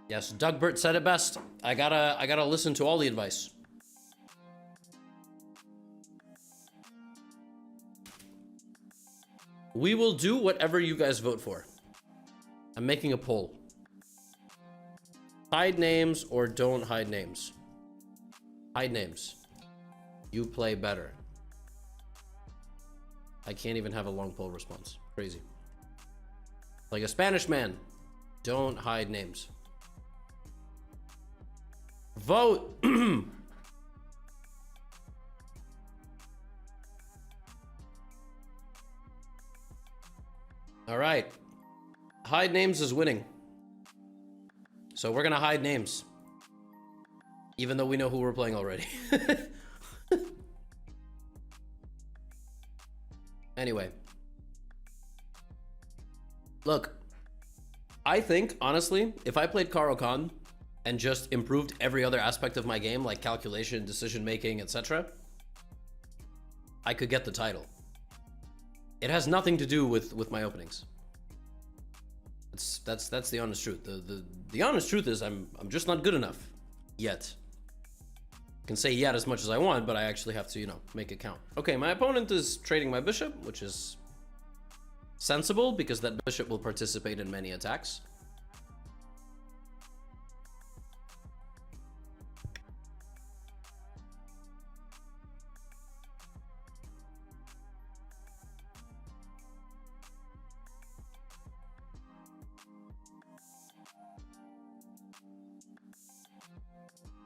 Yes, Dugbert said it best. I gotta listen to all the advice. We will do whatever you guys vote for. I'm making a poll. Hide names or don't hide names. Hide names. You play better. I can't even have a long poll response. Crazy. Like a Spanish man. Don't hide names. Vote. All right. Hide names is winning. So we're gonna hide names. Even though we know who we're playing already. Anyway. Look. I think, honestly, if I played Karo Khan and just improved every other aspect of my game, like calculation, decision making, etc., I could get the title. It has nothing to do with my openings. That's the honest truth. The honest truth is I'm just not good enough yet. I can say yet as much as I want, but I actually have to, you know, make it count. Okay, my opponent is trading my bishop, which is sensible because that bishop will participate in many attacks.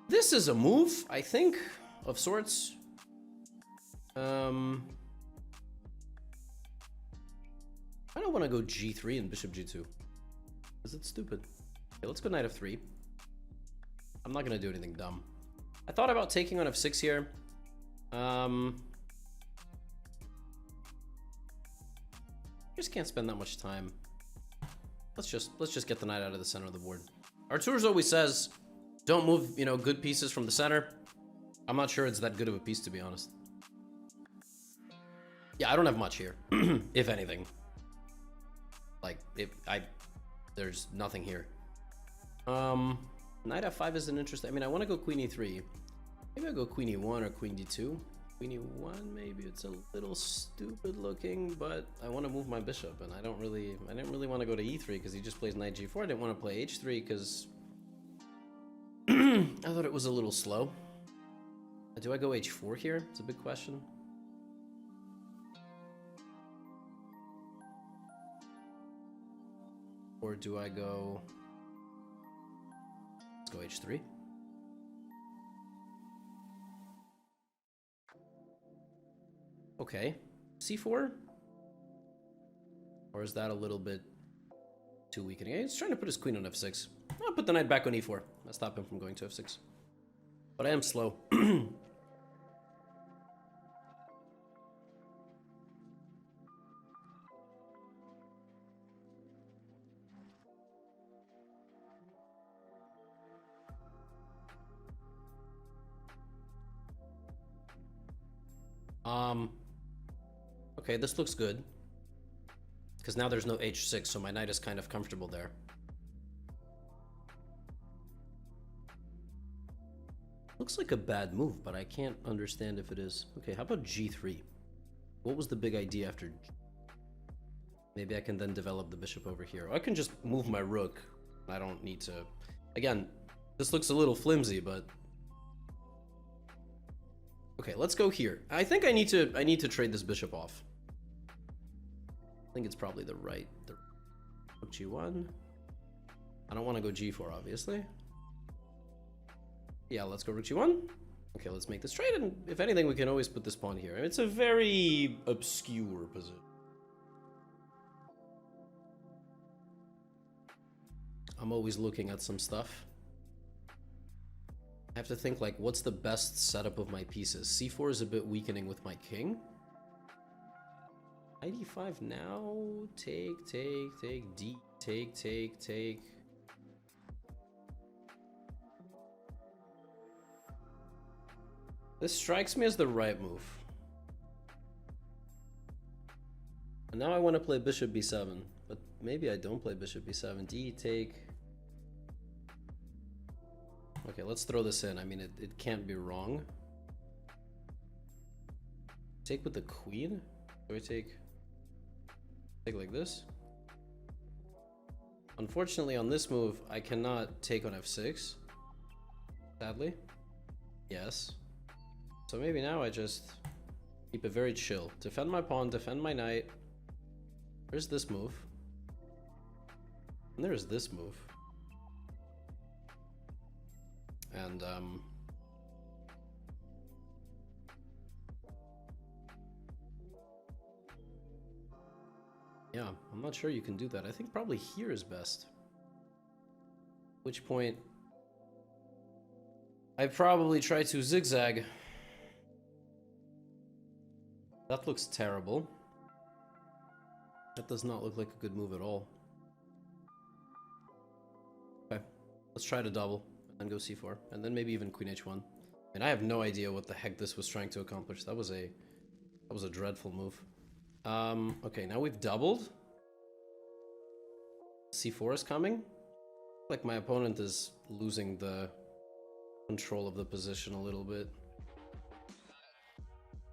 This is a move, I think, of sorts. I don't want to go g3 and bishop g2. Is it stupid? Okay, let's go knight f3. I'm not going to do anything dumb. I thought about taking on f6 here. Just can't spend that much time. Let's just get the knight out of the center of the board. Artur's always says, don't move, you know, good pieces from the center. I'm not sure it's that good of a piece, to be honest. Yeah, I don't have much here, if anything. Like, there's nothing here. Knight f5 is an interesting. I mean, I want to go queen e3. Maybe I'll go queen e1 or queen d2. Queen e1, maybe it's a little stupid looking, but I want to move my bishop, and I didn't really want to go to e3 because he just plays knight g4. I didn't want to play h3 because I thought it was a little slow. Do I go h4 here? It's a big question. Or do I go... Let's go h3. Okay. c4? Or is that a little bit too weakening? He's trying to put his queen on f6. I'll put the knight back on e4. I'll stop him from going to f6. But I am slow. Okay, this looks good. Because now there's no h6, so my knight is kind of comfortable there. Looks like a bad move, but I can't understand if it is. Okay, how about g3? What was the big idea after? Maybe I can then develop the bishop over here. Or I can just move my rook. I don't need to... Again, this looks a little flimsy, but... Okay, let's go here. I think I need to trade this bishop off. I think it's probably the right... g1. I don't want to go g4, obviously. Yeah, let's go rook g1. Okay, let's make this trade, and if anything, we can always put this pawn here. It's a very obscure position. I'm always looking at some stuff. I have to think, like, what's the best setup of my pieces? c4 is a bit weakening with my king. Knight e5 now. Take, d, take. This strikes me as the right move. And now I want to play bishop b7, but maybe I don't play bishop b7. D, take. Okay, let's throw this in. I mean, it can't be wrong. Take with the queen? Do I take like this? Unfortunately, on this move, I cannot take on f6. Sadly. Yes. So maybe now I just keep it very chill. Defend my pawn, defend my knight. There's this move. And there's this move. And, yeah, I'm not sure you can do that. I think probably here is best. Which point I probably try to zigzag. That looks terrible. That does not look like a good move at all. Okay, let's try to double and go c4, and then maybe even queen h1. And I have no idea what the heck this was trying to accomplish. That was a dreadful move. Okay, now we've doubled. c4 is coming. Like my opponent is losing the control of the position a little bit.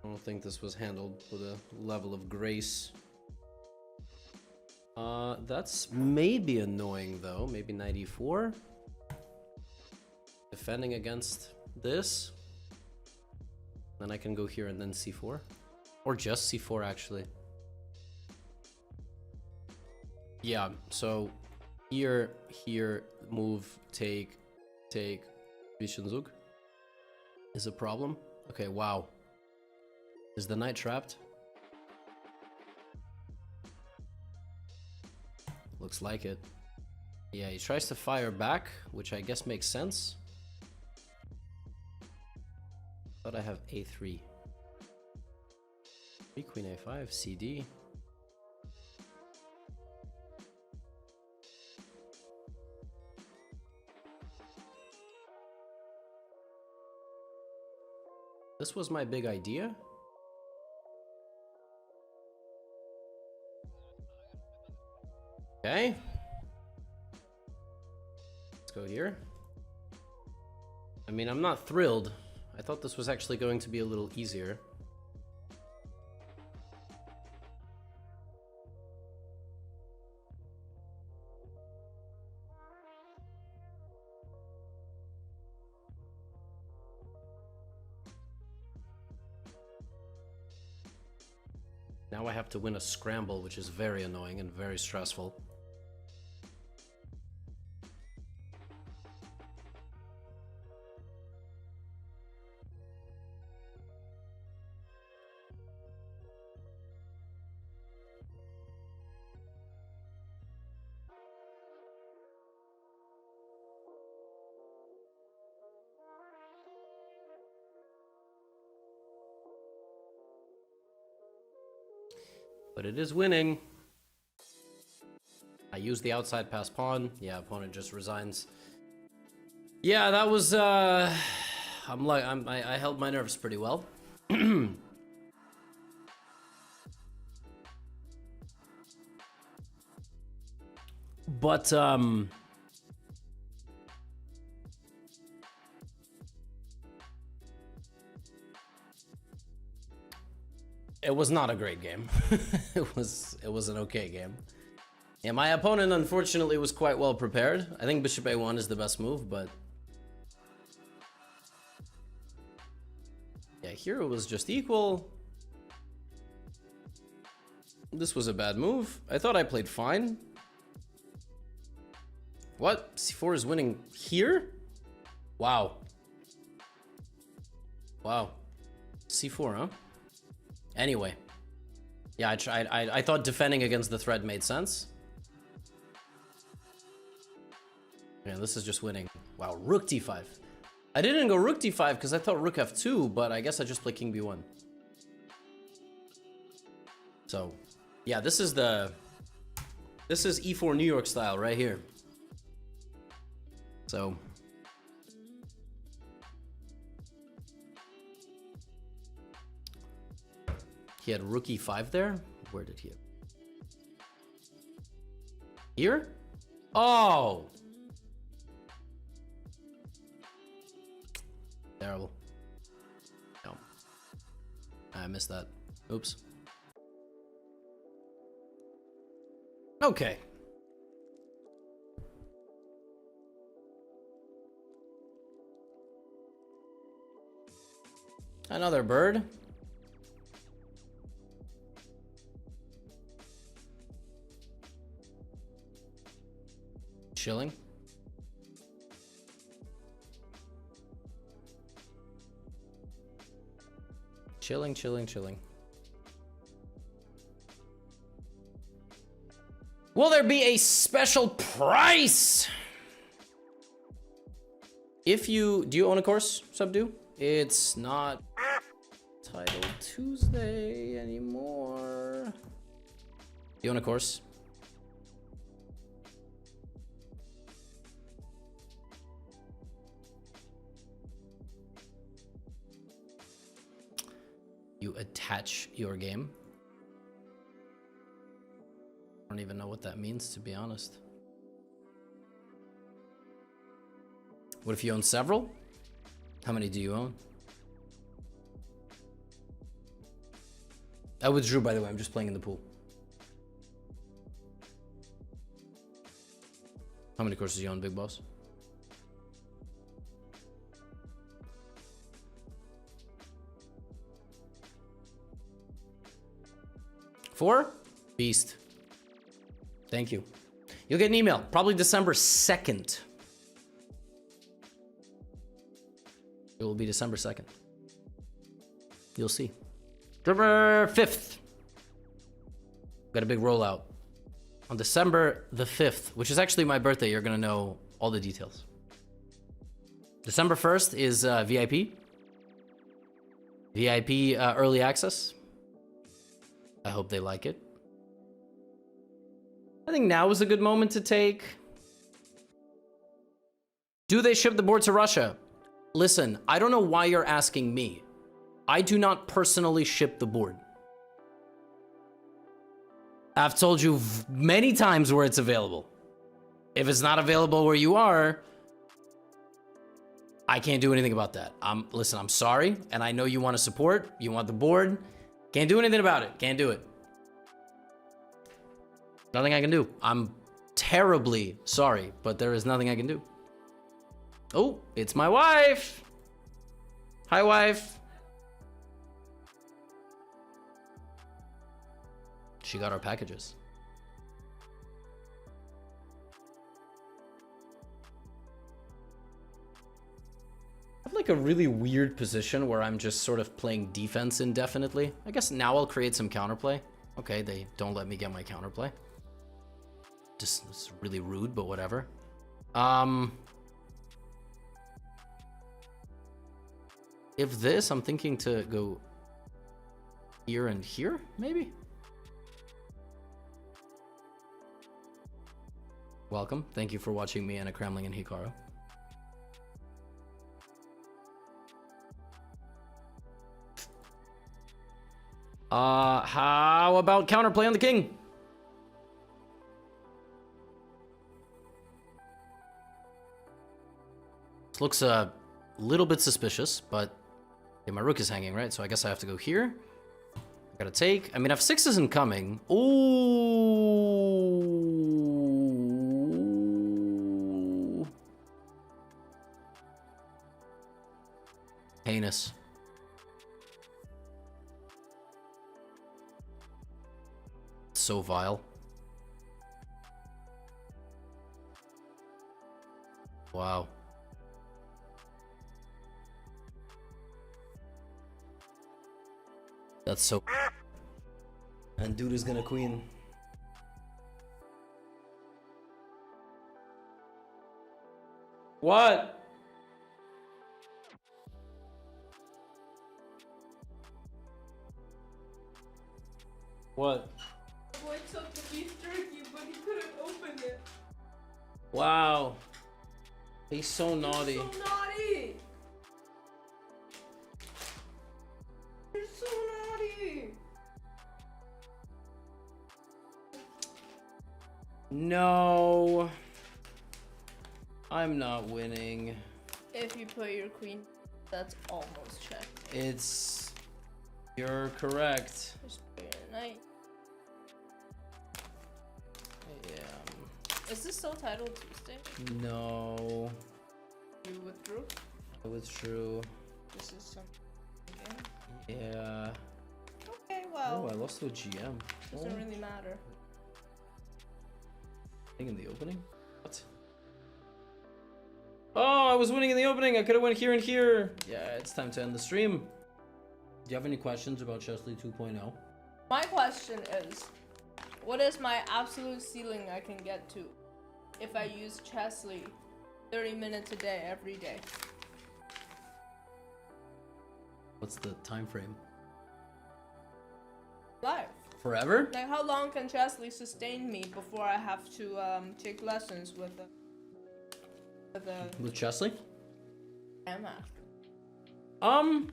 I don't think this was handled with a level of grace. That's maybe annoying though. Maybe knight e4. Defending against this. Then I can go here and then c4. Or just c4 actually. Yeah, so here, move, take, Zug is a problem. Okay, wow. Is the knight trapped? Looks like it. Yeah, he tries to fire back, which I guess makes sense. But I have a3. Queen a5, cd. This was my big idea. Okay. Let's go here. I mean, I'm not thrilled. I thought this was actually going to be a little easier. Now I have to win a scramble, which is very annoying and very stressful. But it is winning. I use the outside pass pawn. Yeah, opponent just resigns. Yeah, that was I held my nerves pretty well. But it was not a great game. it was an okay game. Yeah, my opponent unfortunately was quite well prepared. I think bishop a1 is the best move, but yeah, here it was just equal. This was a bad move. I thought I played fine. What? c4 is winning here? Wow. Wow. c4, huh? Anyway. Yeah, I thought defending against the threat made sense. Yeah, this is just winning. Wow, rook d5. I didn't go rook d5 because I thought rook f2, but I guess I just play king b1. So, yeah, this is e4 New York style right here. So he had rook e5 there. Where did he have? Here? Oh! Terrible. No. I missed that. Oops. Okay. Another bird. Chilling. Chilling, chilling, chilling. Will there be a special price? If you... Do you own a course, Subdue? It's not Title Tuesday anymore. Do you own a course? You attach your game. I don't even know what that means, to be honest. What if you own several? How many do you own? I withdrew, by the way. I'm just playing in the pool. How many courses do you own, Big Boss? Four? Beast. Thank you. You'll get an email, probably December 2nd. It will be December 2nd. You'll see. December 5th. Got a big rollout. On December the 5th, which is actually my birthday, you're going to know all the details. December 1st is VIP. VIP early access. I hope they like it. I think now is a good moment to take. Do they ship the board to Russia? Listen, I don't know why you're asking me. I do not personally ship the board. I've told you many times where it's available. If it's not available where you are, I can't do anything about that. Listen, I'm sorry, and I know you want to support. You want the board. Can't do anything about it. Can't do it. Nothing I can do. I'm terribly sorry, but there is nothing I can do. Oh, it's my wife. Hi, wife. She got our packages. I have like a really weird position where I'm just sort of playing defense indefinitely. I guess now I'll create some counterplay. Okay, they don't let me get my counterplay. Just, it's really rude, but whatever. If this, I'm thinking to go here and here, maybe? Welcome. Thank you for watching me and a Kremling and Hikaru. How about counterplay on the king? This looks a little bit suspicious, but okay, my rook is hanging, right? So I guess I have to go here. I gotta take. I mean, f6 isn't coming. Ooh. Heinous. So vile. Wow. That's so... And dude is gonna queen. What? What? Boy took the beef jerky, but he couldn't open it. Wow. He's so naughty. You're so naughty. You're so naughty. No. I'm not winning. If you put your queen, that's almost check. You're correct. Just put your knight. Yeah. Is this still titled Tuesday? No. You withdrew? I withdrew. This is something again. Yeah. Okay, well. Oh, I lost to a GM. Doesn't really matter. In the opening? What? Oh, I was winning in the opening. I could have went here and here. Yeah, it's time to end the stream. Do you have any questions about Chesley 2.0? My question is, what is my absolute ceiling I can get to if I use Chesley 30 minutes a day, every day? What's the time frame? Life. Forever? Like, how long can Chesley sustain me before I have to take lessons with With Chesley? am after?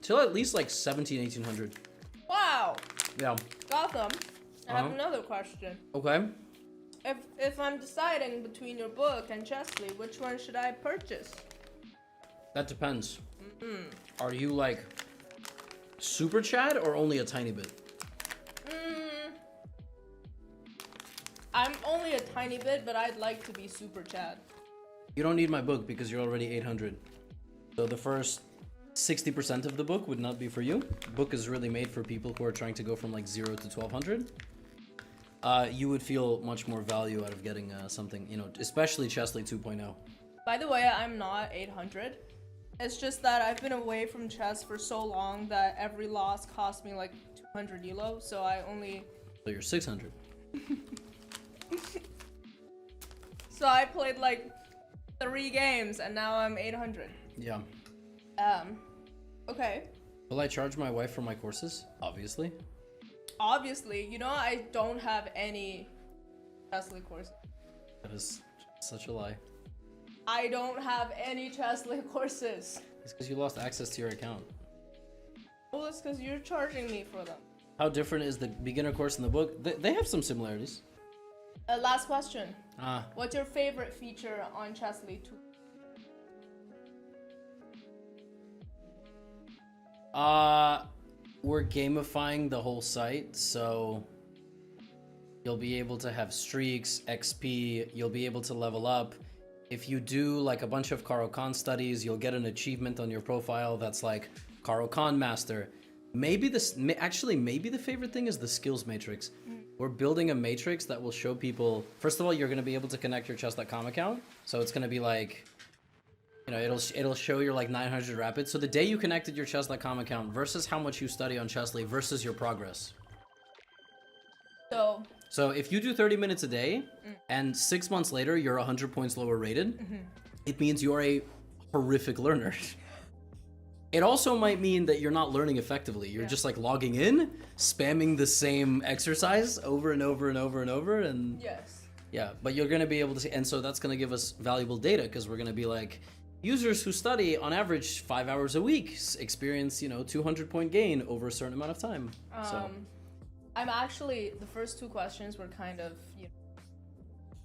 Till at least like 1800. Wow. Yeah. Gotham. I have another question. Okay. If I'm deciding between your book and Chesley, which one should I purchase? That depends. Are you like super Chad or only a tiny bit? I'm only a tiny bit, but I'd like to be super Chad. You don't need my book because you're already 800. So the first 60% of the book would not be for you. The book is really made for people who are trying to go from like 0 to 1200. You would feel much more value out of getting something, you know, especially Chesley 2.0. By the way, I'm not 800. It's just that I've been away from chess for so long that every loss cost me like 200 elo, so I only... So you're 600. So I played like 3 games and now I'm 800. Yeah. Okay. Will I charge my wife for my courses? Obviously. Obviously, you know I don't have any Chesley courses. That is such a lie. I don't have any Chesley courses. It's because you lost access to your account. Well, it's because you're charging me for them. How different is the beginner course in the book? They have some similarities. Last question. Ah. What's your favorite feature on Chesley 2? We're gamifying the whole site, so you'll be able to have streaks, XP, you'll be able to level up. If you do like a bunch of Karo Khan studies, you'll get an achievement on your profile that's like Karo Khan Master. Maybe maybe the favorite thing is the skills matrix. We're building a matrix that will show people, first of all, you're going to be able to connect your chess.com account. So it's going to be like, you know, it'll show your like 900 rapids. So the day you connected your chess.com account versus how much you study on Chessly versus your progress. So if you do 30 minutes a day and 6 months later you're 100 points lower rated, it means you're a horrific learner. It also might mean that you're not learning effectively. You're just like logging in, spamming the same exercise over and over and over and over, and yes. Yeah, but you're going to be able to see, and so that's going to give us valuable data because we're going to be like, users who study on average 5 hours a week experience, you know, 200-point gain over a certain amount of time. So I'm actually, the first 2 questions were kind of, you know,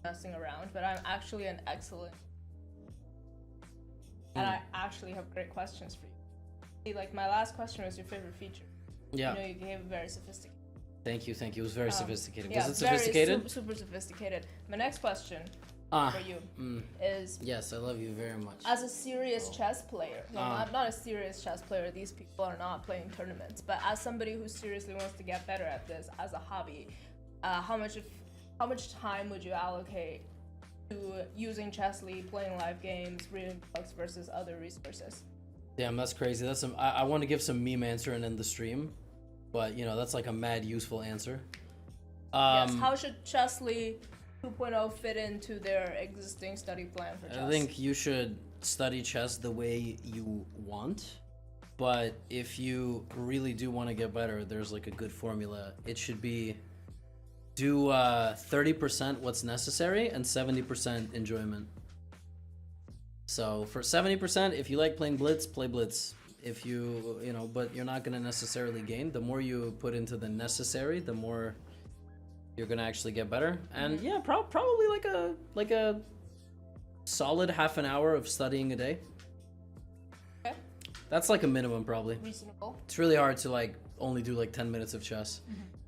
messing around, but I'm actually an excellent, and I actually have great questions for you. See, like my last question was your favorite feature. Yeah. You know, you gave it very sophisticated. Thank you. It was very sophisticated. Yeah, was it sophisticated? Very super sophisticated. My next question for you is... Yes, I love you very much. As a serious chess player, no, I'm not a serious chess player, these people are not playing tournaments, but as somebody who seriously wants to get better at this as a hobby, how much time would you allocate to using Chessly, playing live games, reading books versus other resources? Damn, that's crazy. That's some. I want to give some meme answer and end the stream, but you know that's like a mad useful answer. Yes. How should Chessly 2.0 fit into their existing study plan for chess? I think you should study chess the way you want, but if you really do want to get better, there's like a good formula. It should be do 30% what's necessary and 70% enjoyment. So for 70%, if you like playing Blitz, play Blitz. If you know, but you're not going to necessarily gain. The more you put into the necessary, the more you're going to actually get better. And yeah, probably like a solid half an hour of studying a day. Okay. That's like a minimum, probably. Reasonable. It's really hard to like only do like 10 minutes of chess.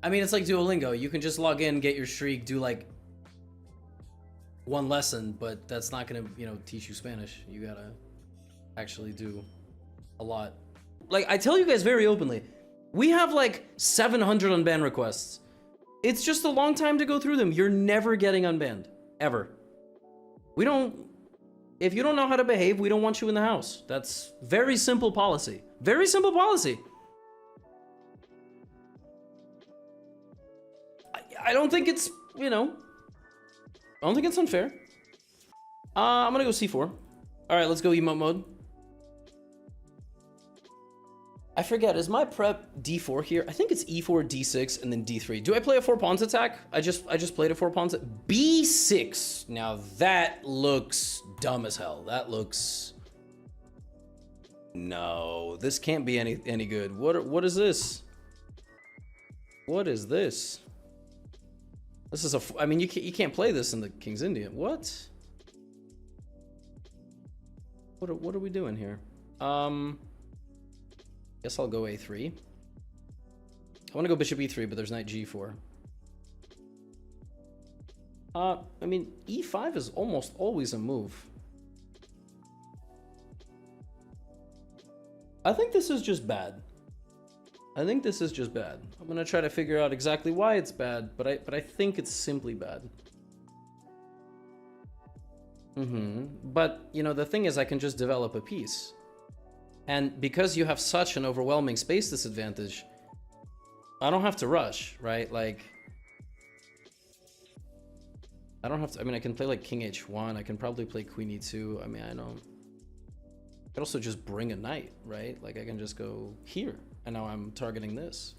I mean, it's like Duolingo. You can just log in, get your streak, do like one lesson, but that's not gonna, you know, teach you Spanish. You gotta actually do a lot. Like, I tell you guys very openly, we have like 700 unbanned requests. It's just a long time to go through them. You're never getting unbanned. Ever. We don't... If you don't know how to behave, we don't want you in the house. That's very simple policy. Very simple policy. I don't think it's, you know... I don't think it's unfair. I'm gonna go C4. Alright, let's go emote mode. I forget, is my prep D4 here? I think it's E4, D6, and then D3. Do I play a 4 pawns attack? I just played a 4 pawns B6. Now that looks dumb as hell. That looks... No, this can't be any good. What is this? What is this? This is a... I mean, you can't play this in the King's Indian. What? What are we doing here? Guess I'll go A3. I want to go bishop E3, but there's knight G4. I mean, E5 is almost always a move. I think this is just bad. I think this is just bad. I'm gonna try to figure out exactly why it's bad, but I think it's simply bad. But, you know, the thing is I can just develop a piece. And because you have such an overwhelming space disadvantage, I don't have to rush, right? Like, I don't have to, I mean, I can play like King H1, I can probably play Queen E2. I mean, I don't, I could also just bring a knight, right? Like, I can just go here, and now I'm targeting this.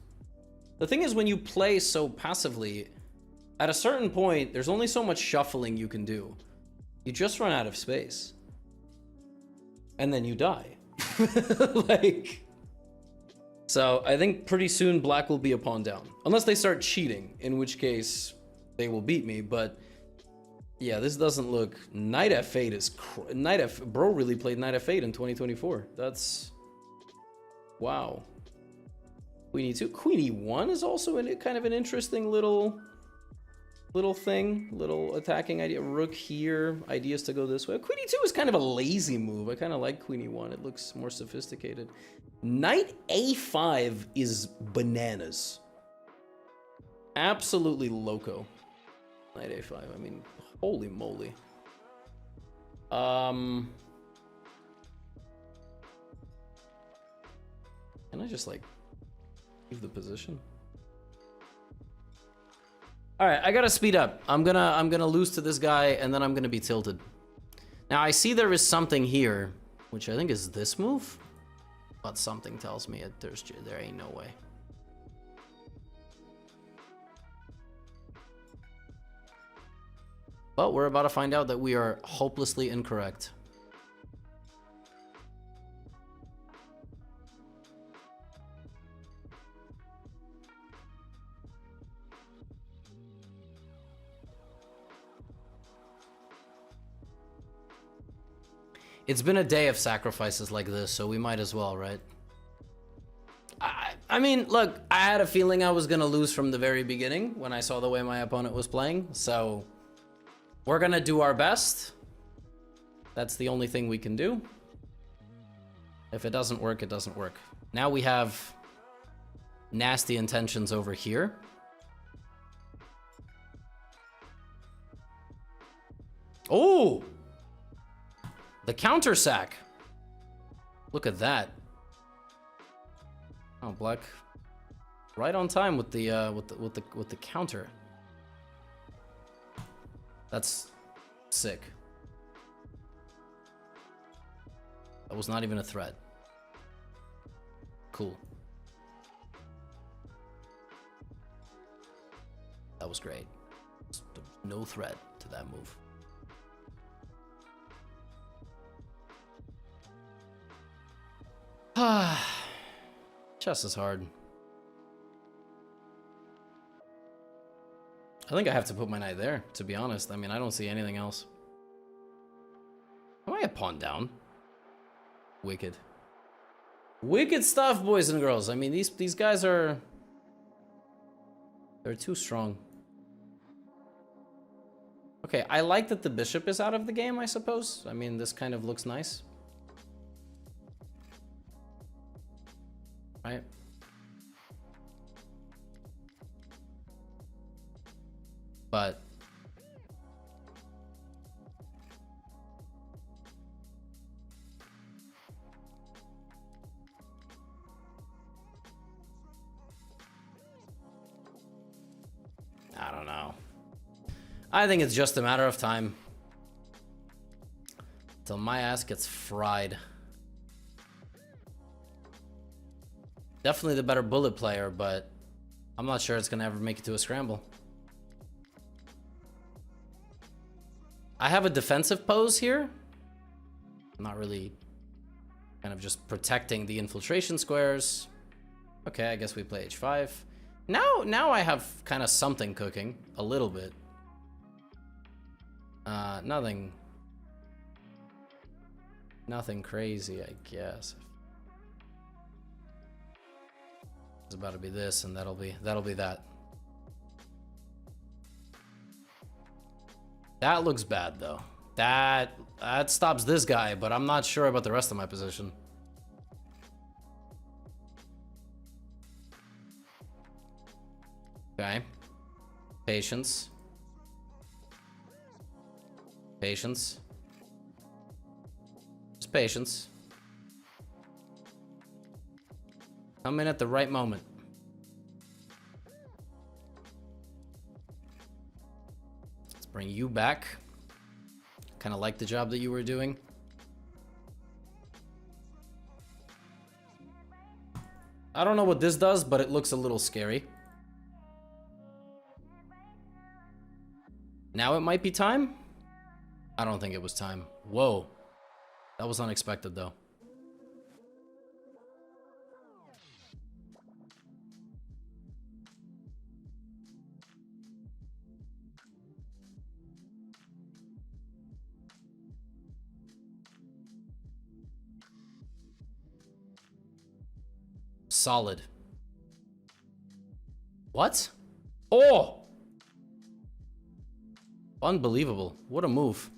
The thing is, when you play so passively, at a certain point, there's only so much shuffling you can do. You just run out of space. And then you die. Like, so I think pretty soon black will be a pawn down, unless they start cheating, in which case they will beat me. But yeah, this doesn't look... Knight F8 is bro really played Knight F8 in 2024. That's... Wow. Queen E2. Queen E1 is also in kind of an interesting little thing, little attacking idea. Rook here, ideas to go this way. Queen E2 is kind of a lazy move. I kind of like Queen E1. It looks more sophisticated. Knight A5 is bananas. Absolutely loco. Knight A5. I mean, holy moly. Can I just like leave the position? All right, I gotta speed up. I'm gonna lose to this guy, and then I'm gonna be tilted. Now I see there is something here, which I think is this move, but something tells me there ain't no way. But we're about to find out that we are hopelessly incorrect. It's been a day of sacrifices like this, so we might as well, right? I mean, look, I had a feeling I was gonna lose from the very beginning when I saw the way my opponent was playing, so we're gonna do our best. That's the only thing we can do. If it doesn't work, it doesn't work. Now we have nasty intentions over here. Oh! The counter sack. Look at that. Oh, black, right on time with the counter. That's sick. That was not even a threat. Cool. That was great. No threat to that move. Chess is hard. I think I have to put my knight there, to be honest. I mean, I don't see anything else. Am I a pawn down? Wicked. Wicked stuff, boys and girls. I mean, these guys are... They're too strong. Okay, I like that the bishop is out of the game, I suppose. I mean, this kind of looks nice. Right? But... I don't know. I think it's just a matter of time till my ass gets fried. Definitely the better bullet player, but I'm not sure it's gonna ever make it to a scramble. I have a defensive pose here. I'm not really kind of just protecting the infiltration squares. Okay, I guess we play h5. Now I have kind of something cooking, a little bit. Nothing crazy, I guess. It's about to be this, and that'll be that. That looks bad though. That stops this guy, but I'm not sure about the rest of my position. Okay. Patience. Patience. Just patience. Come in at the right moment. Let's bring you back. Kind of like the job that you were doing. I don't know what this does, but it looks a little scary. Now it might be time? I don't think it was time. Whoa. That was unexpected, though. Solid. What? Oh! Unbelievable. What a move.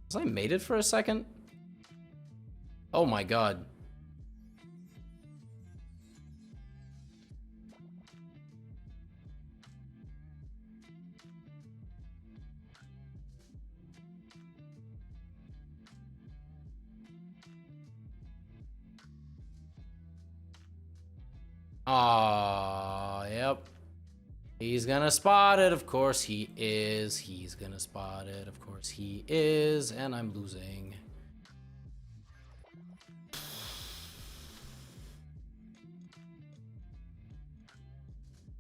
Was I mated for a second? Oh my god. Ah, yep. He's gonna spot it, of course he is. He's gonna spot it, of course he is. And I'm losing.